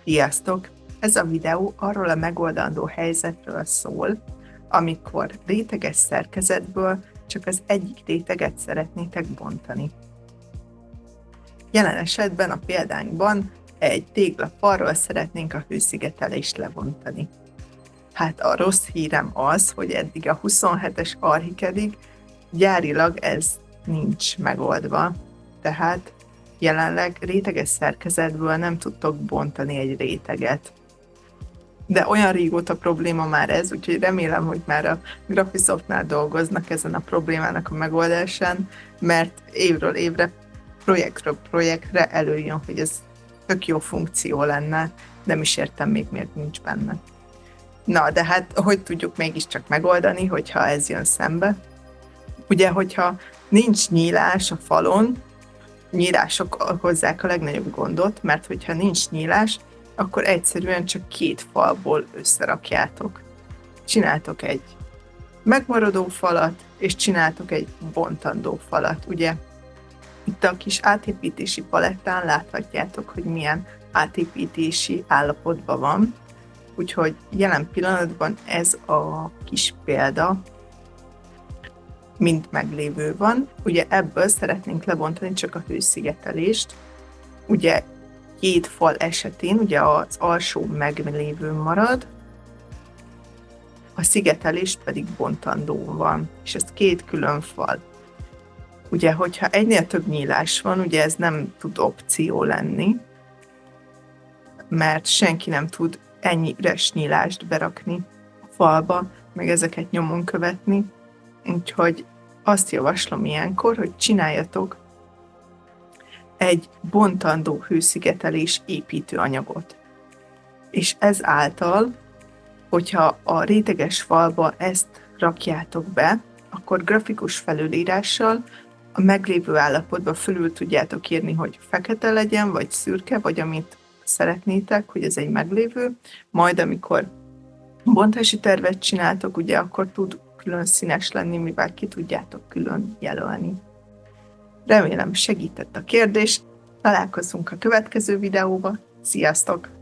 Sziasztok! Ez a videó arról a megoldandó helyzetről szól, amikor réteges szerkezetből csak az egyik réteget szeretnétek bontani. Jelen esetben a példányban egy téglafalról szeretnénk a hőszigetelést lebontani. Hát a rossz hírem az, hogy eddig a 27-es archikedig gyárilag ez nincs megoldva, tehát jelenleg réteges szerkezetből nem tudtok bontani egy réteget. De olyan régóta probléma már ez, úgyhogy remélem, hogy már a Graphisoftnál dolgoznak ezen a problémának a megoldásán, mert évről évre, projektről projektre előjön, hogy ez tök jó funkció lenne, nem is értem még miért nincs benne. Na, de hát hogy tudjuk mégiscsak megoldani, hogyha ez jön szembe? Ugye, hogyha nincs nyílás a falon, nyílások hozzák a legnagyobb gondot, mert hogyha nincs nyílás, akkor egyszerűen csak két falból összerakjátok. Csináltok egy megmaradó falat, és csináltok egy bontandó falat. Ugye itt a kis átépítési palettán láthatjátok, hogy milyen átépítési állapotban van. Úgyhogy jelen pillanatban ez a kis példa mind meglévő van. Ugye ebből szeretnénk lebontani csak a hőszigetelést. Ugye két fal esetén ugye az alsó meglévő marad, a szigetelés pedig bontandó van, és ez két külön fal. Ugye, hogyha egynél több nyílás van, ugye ez nem tud opció lenni, mert senki nem tud ennyi üres nyílást berakni a falba, meg ezeket nyomon követni. Úgyhogy azt javaslom ilyenkor, hogy csináljatok egy bontandó hőszigetelés építőanyagot. És ezáltal, hogyha a réteges falba ezt rakjátok be, akkor grafikus felülírással a meglévő állapotba fölül tudjátok írni, hogy fekete legyen, vagy szürke, vagy amit szeretnétek, hogy ez egy meglévő. Majd amikor bontási tervet csináltok, ugye akkor tud külön színes lenni, mivel ki tudjátok külön jelölni. Remélem segített a kérdés, találkozunk a következő videóban. Sziasztok!